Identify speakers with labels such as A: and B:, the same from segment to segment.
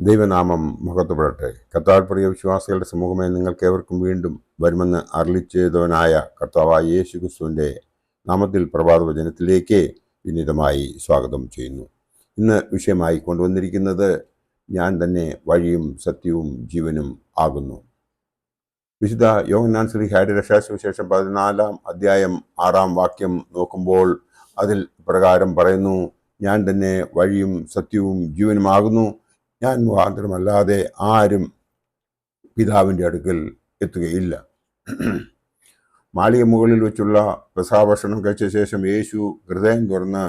A: ദൈവനാമം മഹത്വപ്പെടട്ടെ. കർത്താവിൽ പ്രിയ വിശ്വാസികളുടെ സമൂഹമേ, നിങ്ങൾക്കേവർക്കും വീണ്ടും വരുമെന്ന് അരുളിച്ചെയ്തവനായ കർത്താവായ യേശു ക്രിസ്തുവിൻ്റെ നാമത്തിൽ പ്രഭാത വചനത്തിലേക്ക് വിനീതമായി സ്വാഗതം ചെയ്യുന്നു. ഇന്ന് വിഷയമായി കൊണ്ടുവന്നിരിക്കുന്നത് ഞാൻ തന്നെ വഴിയും സത്യവും ജീവനും ആകുന്നു. വിശുദ്ധ യോഹന്നാൻ ശ്ലീഹായുടെ രക്ഷാസുവിശേഷം 14-ാം അധ്യായം 6-ാം വാക്യം നോക്കുമ്പോൾ അതിൽ പ്രകാരം പറയുന്നു, ഞാൻ തന്നെ വഴിയും സത്യവും ജീവനുമാകുന്നു, ഞാൻ മുഖാന്തരമല്ലാതെ ആരും പിതാവിൻ്റെ അടുക്കൽ എത്തുകയില്ല. മാളിക മുകളിൽ വെച്ചുള്ള പ്രസാഭക്ഷണം കഴിച്ച ശേഷം യേശു ഹൃദയം തുറന്ന്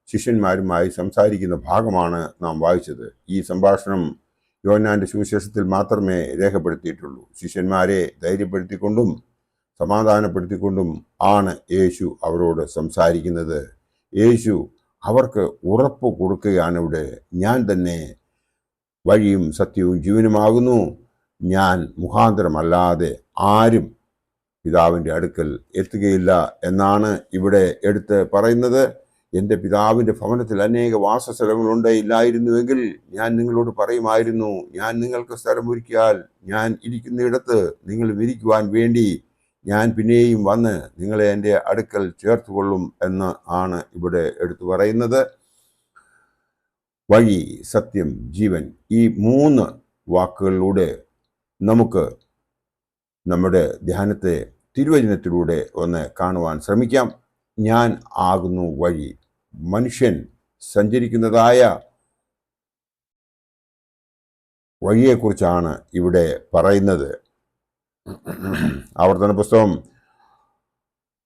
A: ശിഷ്യന്മാരുമായി സംസാരിക്കുന്ന ഭാഗമാണ് നാം വായിച്ചത്. ഈ സംഭാഷണം യോഹന്നാന്റെ സുവിശേഷത്തിൽ മാത്രമേ രേഖപ്പെടുത്തിയിട്ടുള്ളൂ. ശിഷ്യന്മാരെ ധൈര്യപ്പെടുത്തിക്കൊണ്ടും സമാധാനപ്പെടുത്തിക്കൊണ്ടും ആണ് യേശു അവരോട് സംസാരിക്കുന്നത്. യേശു അവർക്ക് ഉറപ്പ് കൊടുക്കുകയാണ് ഇവിടെ. ഞാൻ തന്നെ വഴിയും സത്യവും ജീവനുമാകുന്നു, ഞാൻ മുഖാന്തരമല്ലാതെ ആരും പിതാവിൻ്റെ അടുക്കൽ എത്തുകയില്ല എന്നാണ് ഇവിടെ എടുത്ത് പറയുന്നത്. എൻ്റെ പിതാവിൻ്റെ ഭവനത്തിൽ അനേക വാസസ്ഥലങ്ങളുണ്ട്, ഇല്ലായിരുന്നുവെങ്കിൽ ഞാൻ നിങ്ങളോട് പറയുമായിരുന്നു, ഞാൻ നിങ്ങൾക്ക് സ്ഥലം ഒരുക്കിയാൽ ഞാൻ ഇരിക്കുന്നിടത്ത് നിങ്ങൾ ഇരിക്കുവാൻ വേണ്ടി ഞാൻ പിന്നെയും വന്ന് നിങ്ങളെ എൻ്റെ അടുക്കൽ ചേർത്തുകൊള്ളും എന്ന് ആണ് ഇവിടെ എടുത്തു പറയുന്നത്. വഴി, സത്യം, ജീവൻ, ഈ 3 വാക്കുകളിലൂടെ നമുക്ക് നമ്മുടെ ധ്യാനത്തെ തിരുവചനത്തിലൂടെ ഒന്ന് കാണുവാൻ ശ്രമിക്കാം. ഞാൻ ആകുന്നു വഴി. മനുഷ്യൻ സഞ്ചരിക്കുന്നതായ വഴിയെക്കുറിച്ചാണ് ഇവിടെ പറയുന്നത്. ആവർത്തന പുസ്തകം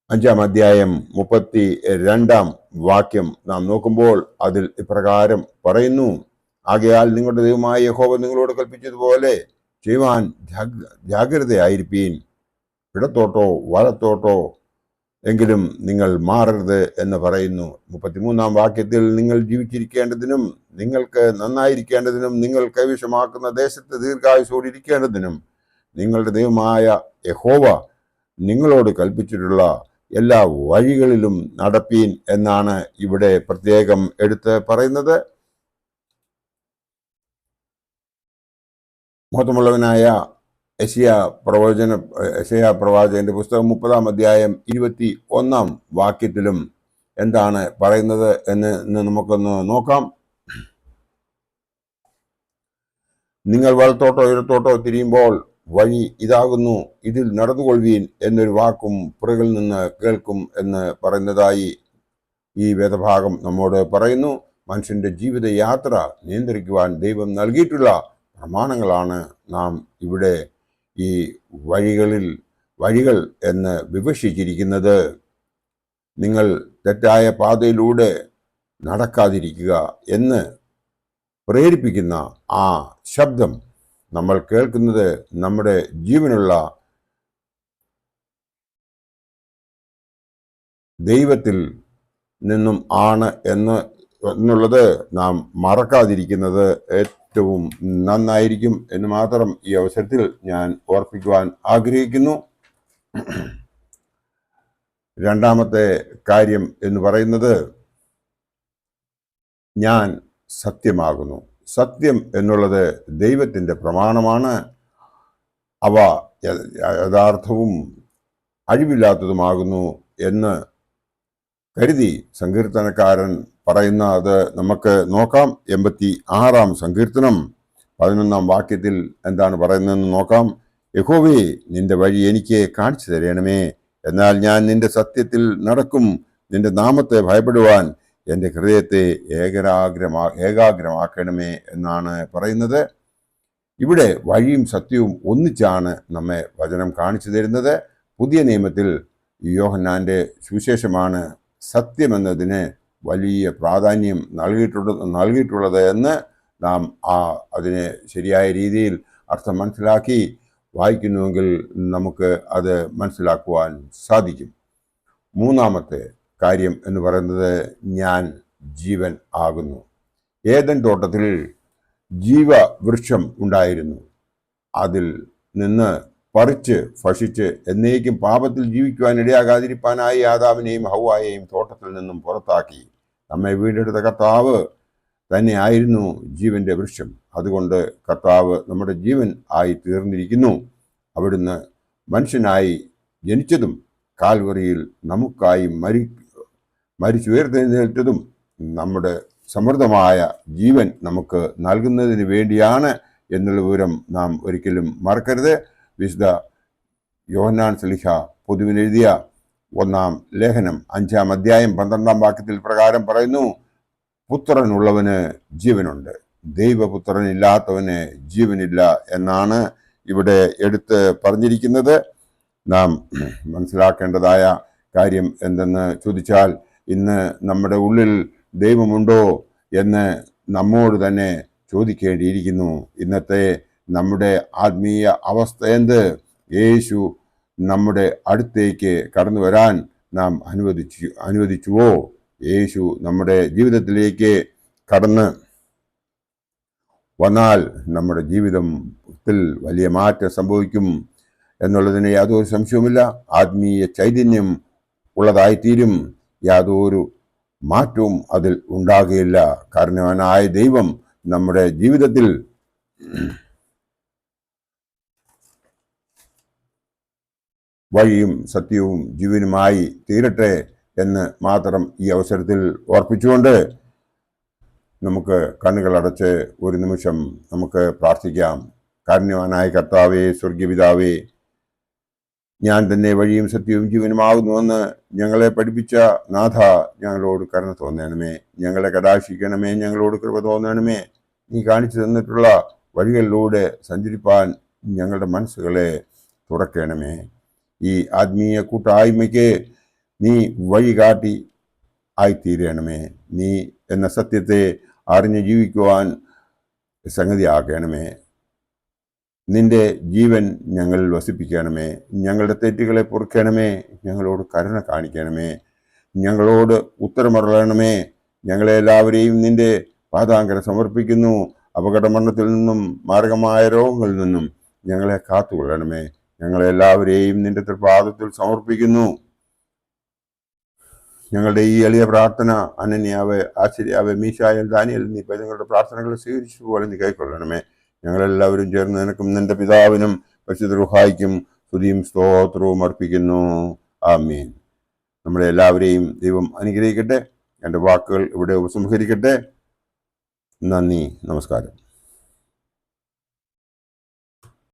A: 5-ാം അധ്യായം 32-ാം വാക്യം നാം നോക്കുമ്പോൾ അതിൽ ഇപ്രകാരം പറയുന്നു, ആകയാൽ നിങ്ങളുടെ ദൈവമായ യഹോവ നിങ്ങളോട് കൽപ്പിച്ചതുപോലെ ചെയ്യുവാൻ ജാഗ്രതയായിരിപ്പീൻ. ഇടത്തോട്ടോ വലത്തോട്ടോ എങ്കിലും നിങ്ങൾ മാറരുത് എന്ന് പറയുന്നു. 33-ാം വാക്യത്തിൽ നിങ്ങൾ ജീവിച്ചിരിക്കേണ്ടതിനും നിങ്ങൾക്ക് നന്നായിരിക്കേണ്ടതിനും നിങ്ങൾ കൈവശമാക്കുന്ന ദേശത്ത് ദീർഘായുസ്സോടിരിക്കേണ്ടതിനും നിങ്ങളുടെ ദൈവമായ യഹോവ നിങ്ങളോട് കൽപ്പിച്ചിട്ടുള്ള എല്ലാ വഴികളിലും നടപ്പീൻ എന്നാണ് ഇവിടെ പ്രത്യേകം എടുത്ത് പറയുന്നത്. മഹത്വമുള്ളവനായ യെശയ്യാ പ്രവാചകന്റെ പുസ്തകം 30-ാം അധ്യായം 21-ാം വാക്യത്തിലും എന്താണ് പറയുന്നത് എന്ന് നമുക്കൊന്ന് നോക്കാം. നിങ്ങൾ വലത്തോട്ടോ ഇടത്തോട്ടോ തിരിയുമ്പോൾ വഴി ഇതാകുന്നു, ഇതിൽ നടന്നുകൊള്ളുവീൻ എന്നൊരു വാക്കും പുറകിൽ നിന്ന് കേൾക്കും എന്ന് പറയുന്നതായി ഈ വേദഭാഗം നമ്മോട് പറയുന്നു. മനുഷ്യന്റെ ജീവിതയാത്ര നിയന്ത്രിക്കുവാൻ ദൈവം നൽകിയിട്ടുള്ള പ്രമാണങ്ങളാണ് നാം ഇവിടെ ഈ വഴികൾ എന്ന് വിവക്ഷിച്ചിരിക്കുന്നത്. നിങ്ങൾ തെറ്റായ പാതയിലൂടെ നടക്കാതിരിക്കുക എന്ന് പ്രേരിപ്പിക്കുന്ന ആ ശബ്ദം നമ്മൾ കേൾക്കുന്നത് നമ്മുടെ ജീവനുള്ള ദൈവത്തിൽ നിന്നും ആണ് എന്നുള്ളത് നാം മറക്കാതിരിക്കുന്നത് ഏറ്റവും നന്നായിരിക്കും എന്ന് മാത്രം ഈ അവസരത്തിൽ ഞാൻ ഓർപ്പിക്കുവാൻ ആഗ്രഹിക്കുന്നു. 2ാമത്തെ കാര്യം എന്ന് പറയുന്നത് ഞാൻ സത്യമാകുന്നു. സത്യം എന്നുള്ളത് ദൈവത്തിൻ്റെ പ്രമാണമാണ്. അവ യഥാർത്ഥവും അഴിവില്ലാത്തതുമാകുന്നു എന്ന് കരുതി സങ്കീർത്തനക്കാരൻ പറയുന്ന അത് നമുക്ക് നോക്കാം. 86-ാം സങ്കീർത്തനം 11-ാം വാക്യത്തിൽ എന്താണ് പറയുന്നതെന്ന് നോക്കാം. യഹോവേ, നിന്റെ വഴി എനിക്ക് കാണിച്ചു തരണമേ, എന്നാൽ ഞാൻ നിന്റെ സത്യത്തിൽ നടക്കും. നിന്റെ നാമത്തെ ഭയപ്പെടുവാൻ എൻ്റെ ഹൃദയത്തെ ഏകാഗ്രമാക്കണമേ എന്നാണ് പറയുന്നത്. ഇവിടെ വഴിയും സത്യവും ഒന്നിച്ചാണ് നമ്മെ വചനം കാണിച്ചു തരുന്നത്. പുതിയ നിയമത്തിൽ യോഹന്നാന്റെ സുവിശേഷമാണ് സത്യമെന്നതിന് വലിയ പ്രാധാന്യം നൽകിയിട്ടുള്ളത് എന്ന് നാം അതിനെ ശരിയായ രീതിയിൽ അർത്ഥം മനസ്സിലാക്കി വായിക്കുന്നുവെങ്കിൽ നമുക്ക് അത് മനസ്സിലാക്കുവാൻ സാധിക്കും. 3ാമത്തെ കാര്യം എന്ന് പറയുന്നത് ഞാൻ ജീവൻ ആകുന്നു. ഏദൻ തോട്ടത്തിൽ ജീവവൃക്ഷം ഉണ്ടായിരുന്നു. അതിൽ നിന്ന് പറിച്ച് ഭക്ഷിച്ച് എന്നേക്കും പാപത്തിൽ ജീവിക്കുവാൻ ഇടയാകാതിരിപ്പാനായി ആദാമിനെയും ഹവ്വായെയും തോട്ടത്തിൽ നിന്നും പുറത്താക്കി നമ്മെ വീണ്ടെടുത്ത കർത്താവ് തന്നെ ആയിരുന്നു ജീവന്റെ വൃക്ഷം. അതുകൊണ്ട് കർത്താവ് നമ്മുടെ ജീവൻ ആയി തീർന്നിരിക്കുന്നു. അവിടുന്ന് മനുഷ്യനായി ജനിച്ചതും കാൽവറിയിൽ നമുക്കായി മരിച്ചുയർത്തെഴുന്നേറ്റതും നമ്മുടെ സമൃദ്ധമായ ജീവൻ നമുക്ക് നൽകുന്നതിന് വേണ്ടിയാണ് എന്നുള്ള വിവരം നാം ഒരിക്കലും മറക്കരുത്. വിശുദ്ധ യോഹന്നാൻ ശ്ലീഹ പൊതുവിലെഴുതിയ 1-ാം ലേഖനം 5-ാം അധ്യായം 12-ാം വാക്യത്തിൽ പ്രകാരം പറയുന്നു, പുത്രനുള്ളവന് ജീവനുണ്ട്, ദൈവപുത്രനില്ലാത്തവന് ജീവനില്ല എന്നാണ് ഇവിടെ എടുത്ത് പറഞ്ഞിരിക്കുന്നത്. നാം മനസ്സിലാക്കേണ്ടതായ കാര്യം എന്തെന്ന് ചോദിച്ചാൽ, ഇന്ന് നമ്മുടെ ഉള്ളിൽ ദൈവമുണ്ടോ എന്ന് നമ്മോട് തന്നെ ചോദിക്കേണ്ടിയിരിക്കുന്നു. ഇന്നത്തെ നമ്മുടെ ആത്മീയ അവസ്ഥ എന്ത്? യേശു നമ്മുടെ അടുത്തേക്ക് കടന്നു വരാൻ നാം അനുവദിച്ചുവോ? യേശു നമ്മുടെ ജീവിതത്തിലേക്ക് കടന്ന് വന്നാൽ നമ്മുടെ ജീവിതത്തിൽ വലിയ മാറ്റം സംഭവിക്കും എന്നുള്ളതിന് യാതൊരു സംശയവുമില്ല. ആത്മീയ ചൈതന്യം ഉള്ളതായിത്തീരും. യാതൊരു മാറ്റവും അതിൽ ഉണ്ടാകുകയില്ല. കാരണവാനായ ദൈവം നമ്മുടെ ജീവിതത്തിൽ വഴിയും സത്യവും ജീവനുമായി തീരട്ടെ എന്ന് മാത്രം ഈ അവസരത്തിൽ ഓർപ്പിച്ചുകൊണ്ട് നമുക്ക് കണ്ണുകളടച്ച് ഒരു നിമിഷം നമുക്ക് പ്രാർത്ഥിക്കാം. കാരുണ്യവാനായ കർത്താവേ, സ്വർഗീയപിതാവേ, ഞാൻ തന്നെ വഴിയും സത്യവും ജീവനുമാകുന്നുവെന്ന് ഞങ്ങളെ പഠിപ്പിച്ച നാഥ, ഞങ്ങളോട് കരുണ തോന്നണമേ, ഞങ്ങളെ കടാക്ഷിക്കണമേ, ഞങ്ങളോട് കൃപ തോന്നണമേ. നീ കാണിച്ചു തന്നിട്ടുള്ള വഴികളിലൂടെ സഞ്ചരിപ്പാൻ ഞങ്ങളുടെ മനസ്സുകളെ തുറക്കണമേ. ഈ ആത്മീയ കൂട്ടായ്മയ്ക്ക് നീ വഴികാട്ടി ആയിത്തീരണമേ. നീ എന്ന സത്യത്തെ അറിഞ്ഞ് ജീവിക്കുവാൻ സംഗതിയാക്കണമേ. നിന്റെ ജീവൻ ഞങ്ങളിൽ വസിപ്പിക്കണമേ. ഞങ്ങളുടെ തെറ്റുകളെ പൊറുക്കണമേ. ഞങ്ങളോട് കരുണ കാണിക്കണമേ. ഞങ്ങളോട് ഉത്തരമറയണമേ. ഞങ്ങളെ എല്ലാവരെയും നിന്റെ പാദാങ്കരം സമർപ്പിക്കുന്നു. അപകടമരണത്തിൽ നിന്നും മാരകമായ രോഗങ്ങളിൽ നിന്നും ഞങ്ങളെ കാത്തുകൊള്ളണമേ. ഞങ്ങളെല്ലാവരെയും നിന്റെ തൃപാദത്തിൽ സമർപ്പിക്കുന്നു. ഞങ്ങളുടെ ഈ എളിയ പ്രാർത്ഥന അനന്യാവ്, ആശ്ചര്യാവ്, മീശായൽ, ദാനിയേൽ എന്നീ പൈതങ്ങളുടെ പ്രാർത്ഥനകൾ സ്വീകരിച്ചതുപോലെ നീ കൈക്കൊള്ളണമേ. ഞങ്ങളെല്ലാവരും ചേർന്ന് നിനക്കും നിന്റെ പിതാവിനും പരിശുദ്ധ റൂഹായിക്കും സ്തുതിയും സ്തോത്രവും അർപ്പിക്കുന്നു. ആമീൻ. നമ്മളെ എല്ലാവരെയും ദൈവം അനുഗ്രഹിക്കട്ടെ. എൻ്റെ വാക്കുകൾ ഇവിടെ ഉപസംഹരിക്കട്ടെ. നന്ദി, നമസ്കാരം.